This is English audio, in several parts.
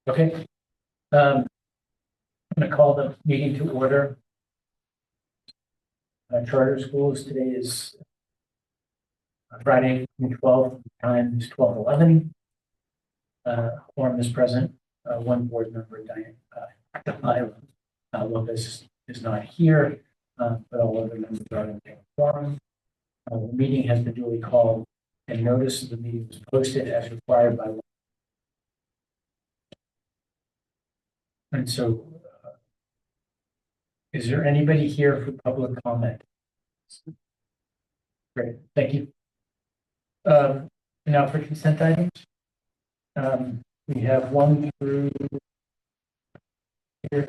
Okay. I'm going to call the meeting to order. Charter schools, today is Friday, June 12th, time is 12:11. Quorum is present. One board member, Diane Lopez, is not here, but all other members are in the quorum. The meeting has been duly called and notice of the meeting was posted as required by law. And so, is there anybody here for public comment? Great, thank you. Now for consent items. We have 1 through 8. Are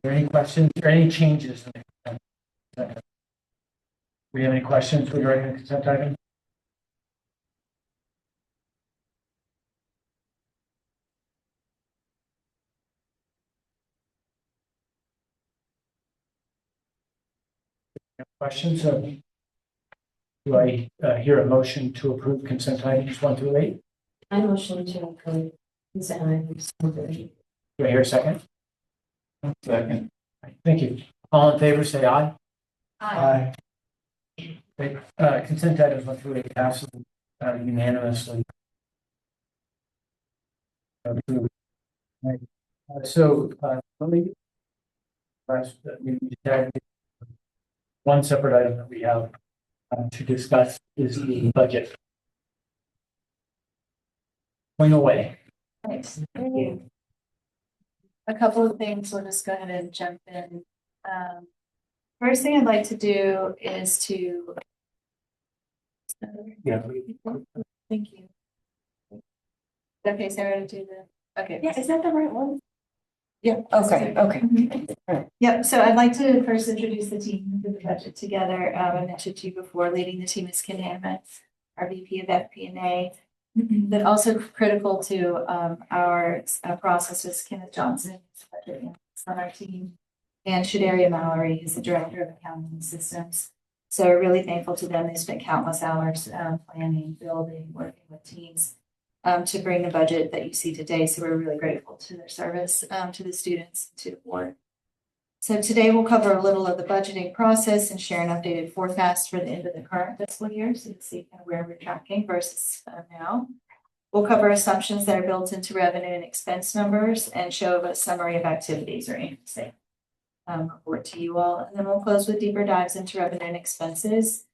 there any questions or any changes? We have any questions regarding the consent item? Questions? So do I hear a motion to approve consent items 1 through 8? I motion to approve consent items. Do I hear a second? Second. Thank you. All in favor, say aye. Aye. Consent items 1 through 8 passes unanimously. Approved. Right. Let me one separate item that we have to discuss is the budget. Going away. Thanks. A couple of things, we'll just go ahead and jump in. First thing I'd like to do is to. Yeah. Thank you. Okay, Sarah, to do the, okay. Yeah, is that the right one? Yeah. Okay. Yep, so I'd like to first introduce the team who put the budget together. I mentioned to you before, leading the team is Ken Hammond, our VP of FP&A, but also critical to our processes, Kenneth Johnson, who's budget analyst on our team, and Shadaria Mallory, who's the Director of Accounting and Systems. So we're really thankful to them. They spent countless hours planning, building, working with teams to bring the budget that you see today. So we're really grateful to their service, to the students, to the board. So today we'll cover a little of the budgeting process and share an updated forecast for the end of the current fiscal year. So you can see kind of where we're tracking versus now. We'll cover assumptions that are built into revenue and expense numbers and show a summary of activities or anything. Report to you all. And then we'll close with deeper dives into revenue and expenses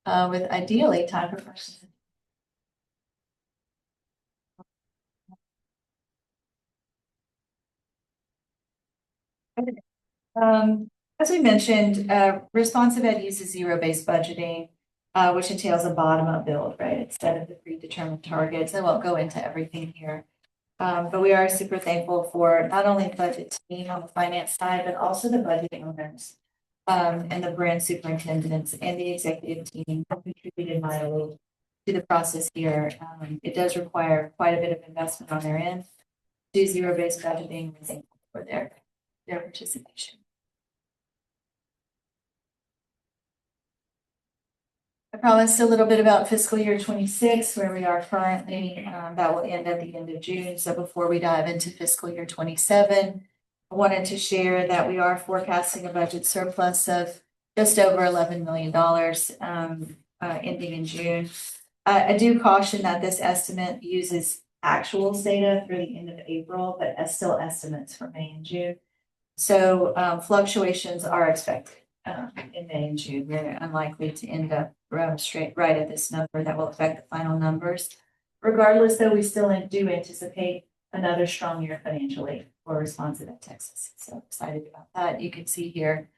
with ideally time for questions. As we mentioned, Responsive Ed uses zero-based budgeting, which entails a bottom-up build, right, instead of the predetermined targets. I won't go into everything here, but we are super thankful for not only the budget team on the finance side, but also the budget owners and the brand superintendents and the executive team who contributed mightily to the process here. It does require quite a bit of investment on their end to do zero-based budgeting. We're thankful for their participation. I promised a little bit about fiscal year 26, where we are currently. That will end at the end of June. So before we dive into fiscal year 27, I wanted to share that we are forecasting a budget surplus of just over $11 million ending in June. I do caution that this estimate uses actuals data through the end of April, but still estimates for May and June. So fluctuations are expected in May and June. We're unlikely to end up straight right at this number that will affect the final numbers. Regardless, though, we still do anticipate another strong year financially for Responsive Ed Texas. So excited about that. You can see here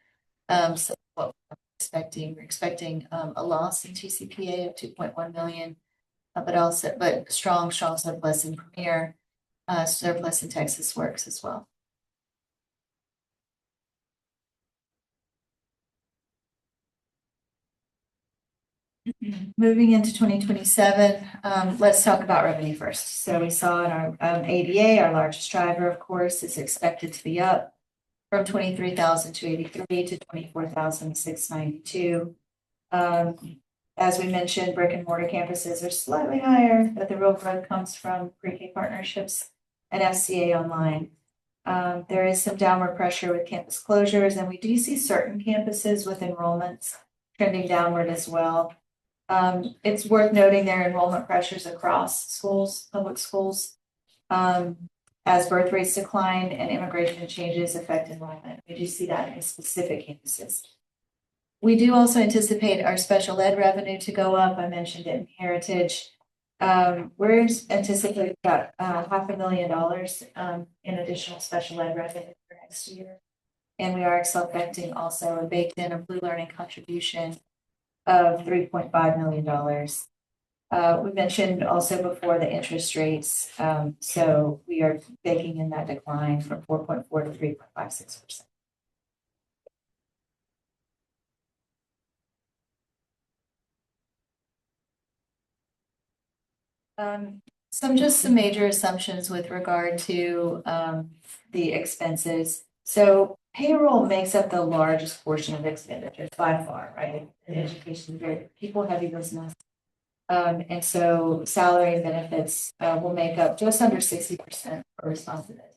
so what we're expecting. We're expecting a loss in TCPA of 2.1 million, but strong surplus in Premier, surplus in Texas Works as well. Moving into 2027, let's talk about revenue first. So we saw in our ADA, our largest driver, of course, is expected to be up from 23,283 to 24,692. As we mentioned, brick and mortar campuses are slightly higher, but the real growth comes from pre-K partnerships and FCA online. There is some downward pressure with campus closures, and we do see certain campuses with enrollments trending downward as well. It's worth noting there are enrollment pressures across schools, public schools. As birth rates decline and immigration changes affect enrollment. We do see that in specific campuses. We do also anticipate our special ed revenue to go up. I mentioned it in Heritage. We're anticipating about $500,000 in additional special ed revenue for next year. And we are expecting also a baked in a Blue Learning contribution of $3.5 million. We mentioned also before the interest rates. So we are baking in that decline from 4.4 to 3.56%. Some major assumptions with regard to the expenses. So payroll makes up the largest portion of expenditures by far, right? In education, very people heavy business. And so salary and benefits will make up just under 60% for responsibility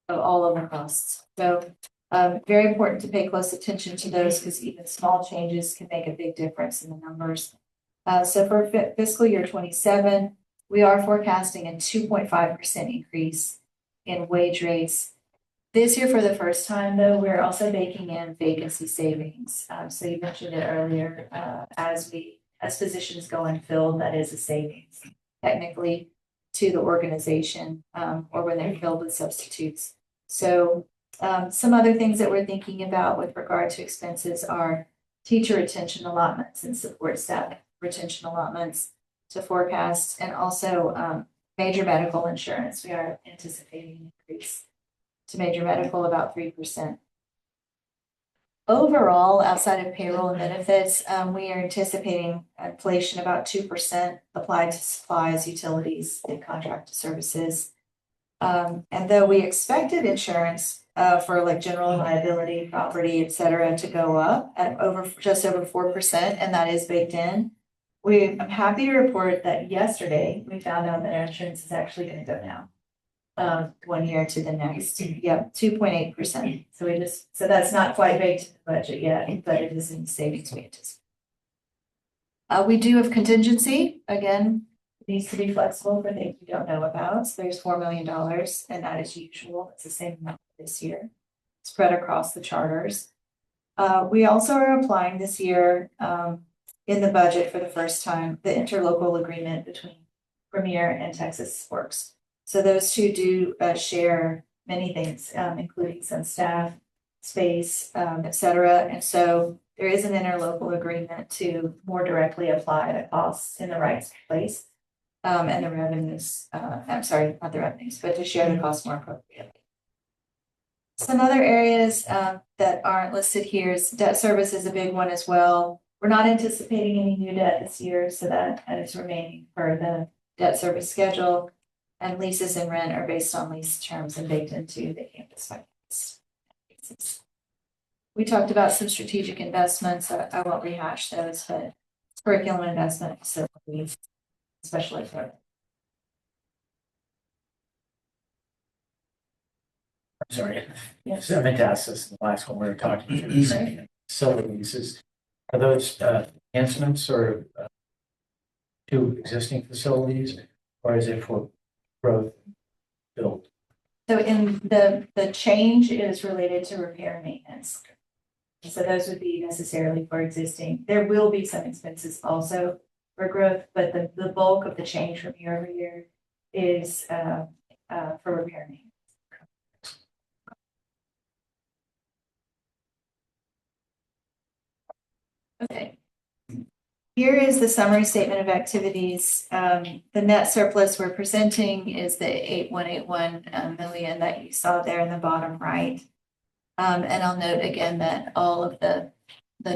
of all of the costs. So very important to pay close attention to those because even small changes can make a big difference in the numbers. So for fiscal year 27, we are forecasting a 2.5% increase in wage rates. This year, for the first time, though, we're also baking in vacancy savings. So you mentioned it earlier, as positions go unfilled, that is a savings technically to the organization, or when they're filled with substitutes. So some other things that we're thinking about with regard to expenses are teacher retention allotments and support staff retention allotments to forecast, and also major medical insurance. We are anticipating an increase to major medical about 3%. Overall, outside of payroll and benefits, we are anticipating inflation about 2% applied to supplies, utilities, and contracted services. And though we expected insurance for like general liability, property, et cetera, to go up at just over 4%, and that is baked in, I'm happy to report that yesterday we found out that our insurance is actually going to go down 1 year to the next. Yep, 2.8%. So that's not quite baked in the budget yet, but it is in the savings we anticipate. We do have contingency. Again, it needs to be flexible for things we don't know about. So there's $4 million, and that is usual. It's the same amount this year, spread across the charters. We also are applying this year in the budget for the first time the interlocal agreement between Premier and Texas Works. So those two do share many things, including some staff, space, et cetera. And so there is an interlocal agreement to more directly apply the costs in the right place, and the revenues, I'm sorry, not the revenues, but to share the costs more appropriately. Some other areas that aren't listed here is debt service is a big one as well. We're not anticipating any new debt this year, so that is remaining for the debt service schedule. And leases and rent are based on lease terms and baked into the campus finance. We talked about some strategic investments. I won't rehash those, but curriculum investment, facilities, especially for. I'm sorry. Yes. So I meant to ask this in the last one we were talking to. Facilities, are those enhancements or to existing facilities, or is it for growth build? So in the change is related to repair and maintenance. So those would be necessarily for existing. There will be some expenses also for growth, but the bulk of the change from year over year is for repair and maintenance. Okay. Here is the summary statement of activities. The net surplus we're presenting is the 8,181 million that you saw there in the bottom right. And I'll note again that all of the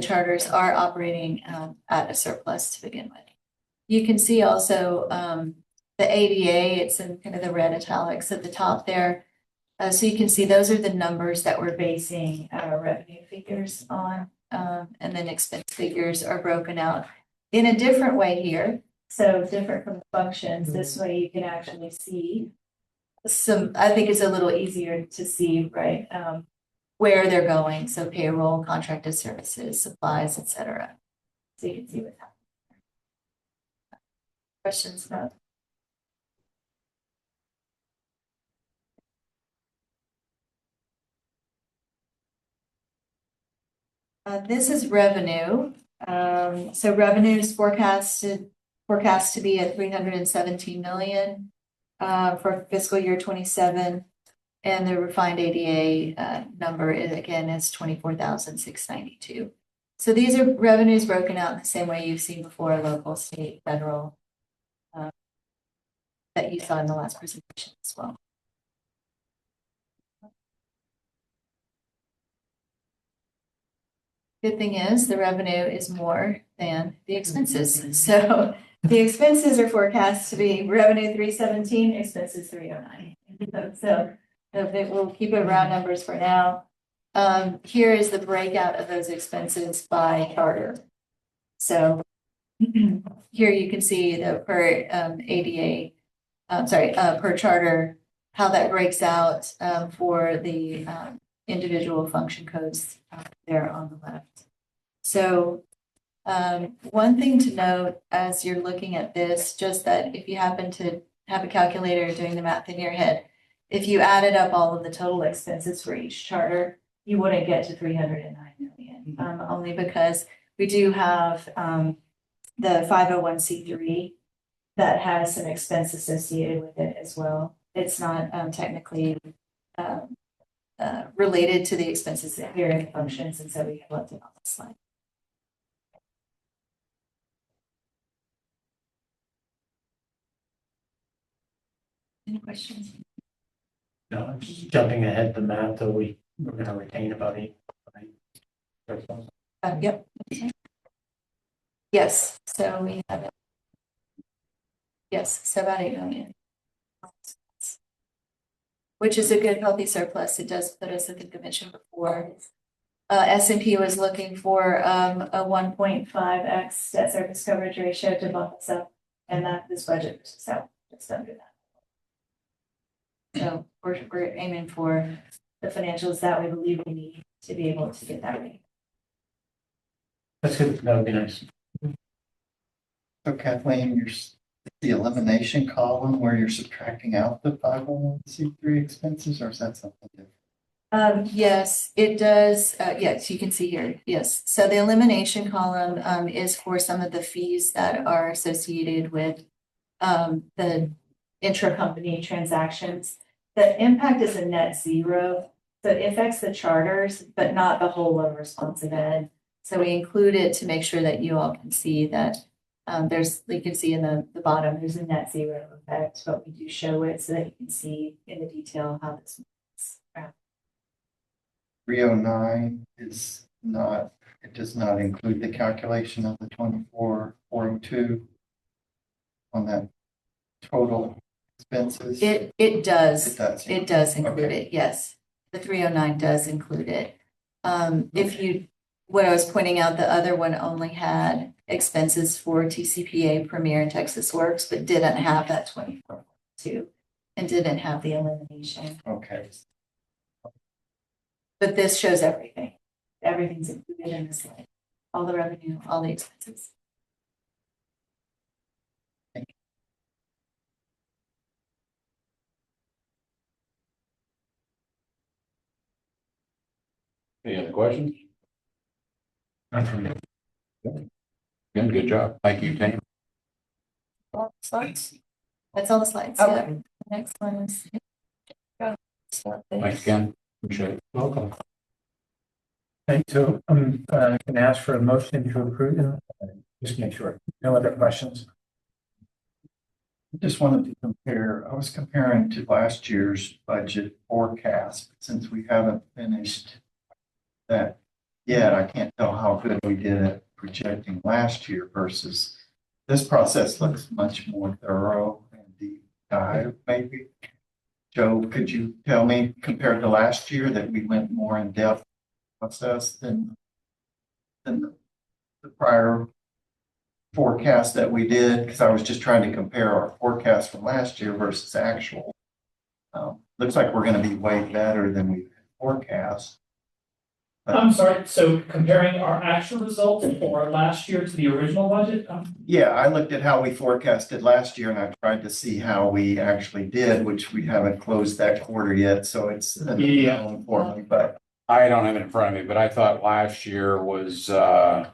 charters are operating at a surplus to begin with. You can see also the ADA, it's in kind of the red italics at the top there. So you can see those are the numbers that we're basing our revenue figures on. And then expense figures are broken out in a different way here, so different from the functions, this way you can actually see some, I think it's a little easier to see, right? Where they're going, so payroll, contracted services, supplies, et cetera. So you can see what's happening. Questions about? This is revenue. So revenue is forecast to be at 317 million for fiscal year 27. And the refined ADA number is, again, is 24,692. So these are revenues broken out in the same way you've seen before, local, state, federal, that you saw in the last presentation as well. Good thing is the revenue is more than the expenses. So the expenses are forecast to be revenue 317, expenses 309. So we'll keep it round numbers for now. Here is the breakout of those expenses by charter. So here you can see the per ADA, per charter, how that breaks out for the individual function codes there on the left. So one thing to note as you're looking at this, just that if you happen to have a calculator doing the math in your head, if you added up all of the total expenses for each charter, you wouldn't get to 309 million, only because we do have the 501c3 that has some expense associated with it as well. It's not technically related to the expenses that here in the functions, and so we have left it on the slide. Any questions? No, I'm just jumping ahead the math, though we're gonna retain about 8. Yep. Yes, so we have it. Yes, so about 8 million. Which is a good healthy surplus. It does put us, I think I mentioned before. S&P was looking for a 1.5x debt service coverage ratio to bump us up, and that this budget was just under that. So we're aiming for the financials that we believe we need to be able to get that rating. That's good, that would be nice. So Kathleen, the elimination column where you're subtracting out the 501c3 expenses, or is that something different? Yes, it does. Yes, you can see here. Yes. So the elimination column is for some of the fees that are associated with the intra-company transactions. The impact is a net zero. So it affects the charters, but not the whole of responsive ed. So we include it to make sure that you all can see that you can see in the bottom, there's a net zero effect, but we do show it so that you can see in the detail how this works. 309 is not, it does not include the calculation of the 24,402 on that total expenses. It does. It does. It does include Okay. it, yes. The 309 does include it. What I was pointing out, the other one only had expenses for TCPA, Premier, and Texas Works, but didn't have that 24,402 and didn't have the elimination. Okay. But this shows everything. Everything's included in this slide. All the revenue, all the expenses. Any other questions? Nothing. Again, good job. Thank you, Tam. All the slides. That's all the slides. Okay. Yeah. Next one is. Thanks again. Appreciate it. Welcome. Okay, so I'm going to ask for a motion to approve them. Just make sure. No other questions? I just wanted to compare, I was comparing to last year's budget forecast, since we haven't finished that yet. I can't tell how good we did at projecting last year versus this process looks much more thorough and deep dive, maybe. Joe, could you tell me, compared to last year, that we went more in depth process than the prior forecast that we did, because I was just trying to compare our forecast from last year versus actual. Looks like we're gonna be way better than we forecast. I'm sorry, so comparing our actual results for last year to the original budget, Yeah, I looked at how we forecasted last year and I tried to see how we actually did, which we haven't closed that quarter yet, so it's Yeah. unknown for me, but I don't have it in front of me, but I thought last year was, a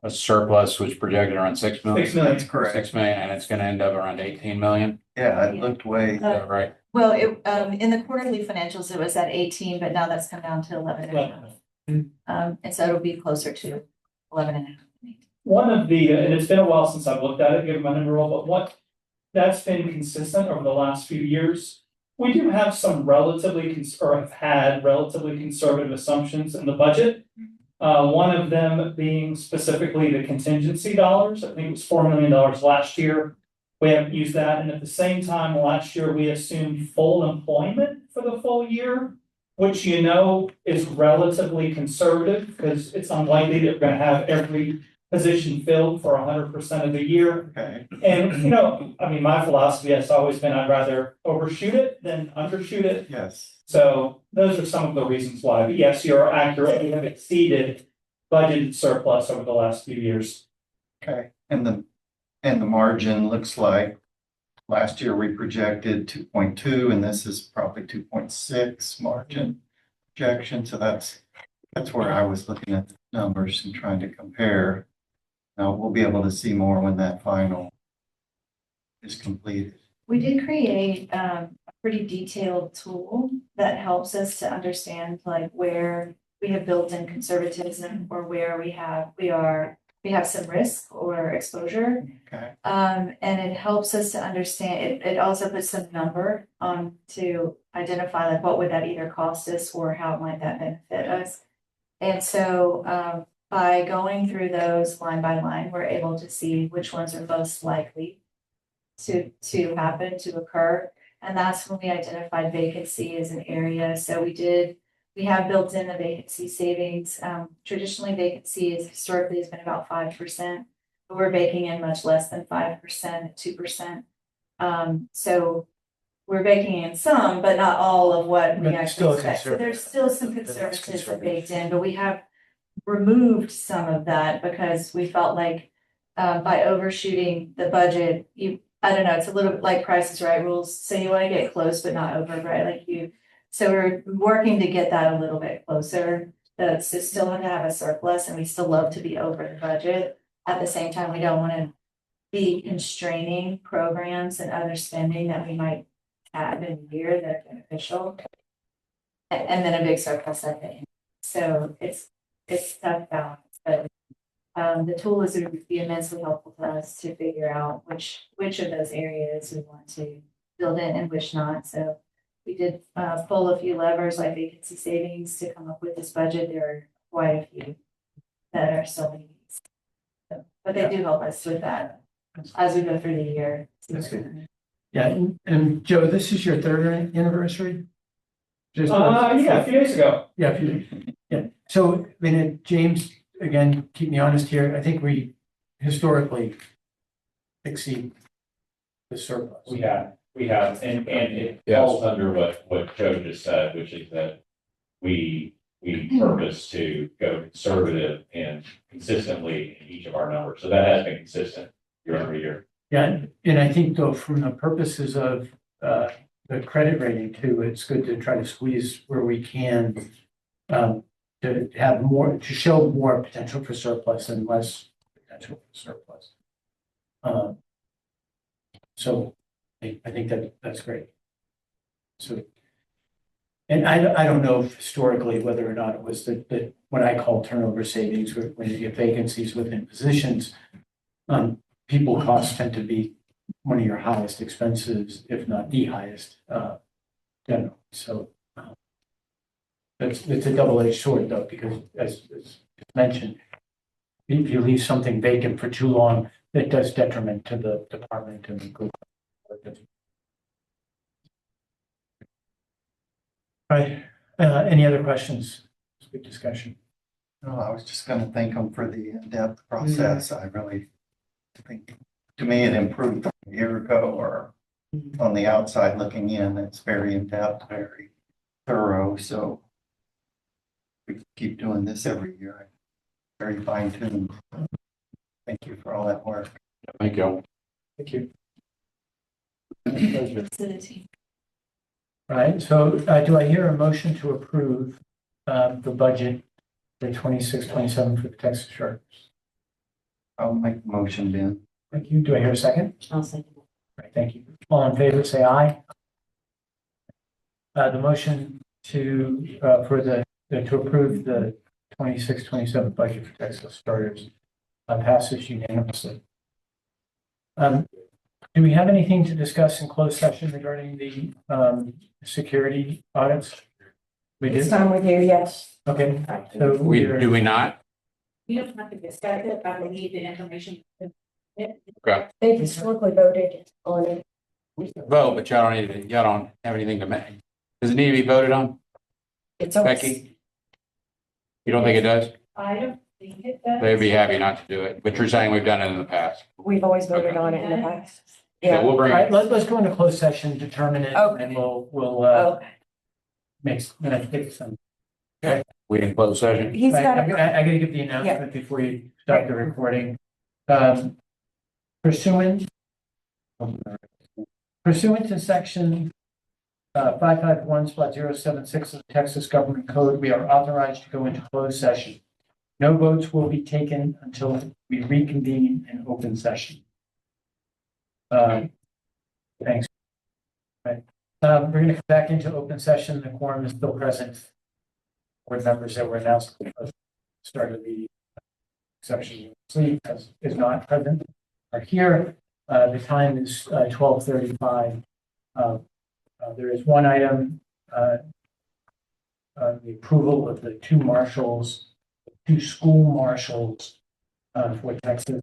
surplus was projected around 6 million. 6 million. that's correct. 6 million, and it's gonna end up around 18 million. Yeah, it looked way, Is that right? Well, in the quarterly financials, it was at 18, but now that's come down to 11 and a half. And so it'll be closer to 11 and a half. one of the, and it's been a while since I've looked at it, given my number role, but what that's been consistent over the last few years. We do have some or have had relatively conservative assumptions in the budget. One of them being specifically the contingency dollars. I think it was $4 million last year. We haven't used that, and at the same time, last year, we assumed full employment for the full year, which is relatively conservative, because it's unlikely that we're gonna have every position filled for 100% of the year. okay, And, I mean, my philosophy has always been I'd rather overshoot it than undershoot it. yes. So those are some of the reasons why, but yes, you're accurate, we have exceeded budgeted surplus over the last few years. Okay, and the margin looks like last year we projected 2.2 and this is probably 2.6 margin projection. So that's where I was looking at the numbers and trying to compare. Now we'll be able to see more when that final is completed. We did create a pretty detailed tool that helps us to understand like where we have built in conservatism or where we have some risk or exposure. Okay, And it helps us to understand, it also puts some number on to identify like what would that either cost us or how might that benefit us. And so by going through those line by line, we're able to see which ones are most likely to happen, to occur. And that's when we identified vacancy as an area. So we have built in the vacancy savings. Traditionally, vacancy historically has been about 5%, but we're baking in much less than 5%, 2%. So we're baking in some, but not all of what we But it's still actually expect. So there's still some But it's conservatism conservative. baked in, but we have removed some of that because we felt like by overshooting the budget, I don't know, it's a little bit like Price is Right rules. So you want to get close, but not over, right? So we're working to get that a little bit closer. That's to still have to have a surplus and we still love to be over the budget. At the same time, we don't want to be constraining programs and other spending that we might have in a year that are beneficial. And then a big surplus at the end. So it's tough balance, but the tool is going to be immensely helpful to us to figure out which of those areas we want to build in and which not. So we did pull a few levers like vacancy savings to come up with this budget. There are quite a few that are still needed. So, but they do help us with that as we go through the year. That's good. Yeah, and Joe, this is your third anniversary? Just- Yeah, a few days ago. Yeah, yeah. So, I mean, James, again, keep me honest here. I think we historically exceed the surplus. We have, and it Yes. falls under what Joe just said, which is that we purpose to go conservative and consistently in each of our numbers. So that has been consistent year over year. Yeah, and I think though, from the purposes of the credit rating too, it's good to try to squeeze where we can to have more, to show more potential for surplus and less potential for surplus. So I think that's great. So, and I don't know historically whether or not it was the what I call turnover savings, when you get vacancies within positions. People costs tend to be one of your highest expenses, if not the highest, generally. So it's a double-edged sword though, because as mentioned, if you leave something vacant for too long, it does detriment to the department and the group. Right, any other questions? It's a good discussion. No, I was just gonna thank them for the in-depth process. I really think, to me, it improved from a year ago, or on the outside looking in, it's very in-depth, very thorough, so we keep doing this every year. Very fine-tuned. Thank you for all that work. Thank you. Thank you. To the team. Right, so do I hear a motion to approve the budget for 26-27 for the Texas Sharks? I'll make the motion, Ben. Thank you. Do I hear a second? I'll second. Right, thank you. All in favor, say aye. The motion to to approve the 26-27 budget for Texas Starters passes unanimously. Do we have anything to discuss in closed session regarding the security audits? We It's did, time with you, yes. okay, so Do we not? We don't have to discuss it, but we need the information. Okay. They've historically voted on it. Vote, but y'all don't have anything to make. Does it need to be voted on, It's always, Becky? You don't think it does? I don't think it does. They'd be happy not to do it, but you're saying we've done it in the past. we've always voted on it in the past. So Yeah. we'll all bring right, it. let's go into closed session, determine it, Okay. and we'll Oh, make some. We in closed session. he's Right, got, I gotta give the announcement before you start the recording. Pursuant to section 551/076 of the Texas Government Code, we are authorized to go into closed session. No votes will be taken until we reconvene in open session. Thanks. Right, we're gonna come back into open session. The quorum is still present. Board members that were announced at the start of the section sleep is not present are here. The time is 12:35. There is one item, the approval of the two school marshals for Texas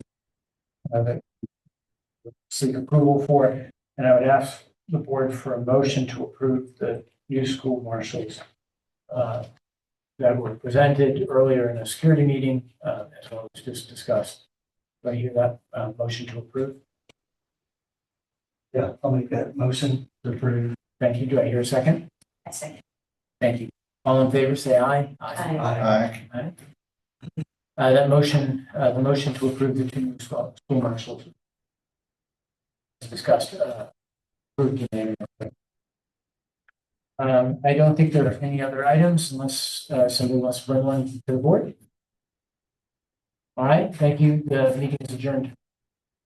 that seek approval for, and I would ask the board for a motion to approve the new school marshals that were presented earlier in a security meeting, as well as just discussed. Do I hear that motion to approve? Yeah, I'll make that motion to approve. Thank you. Do I hear a second? I say. Thank you. All in favor, say aye. Aye. Aye. The motion to approve the two new school marshals is discussed, approved unanimously. I don't think there are any other items unless somebody wants to bring one to the board. All right, thank you. The meeting is adjourned.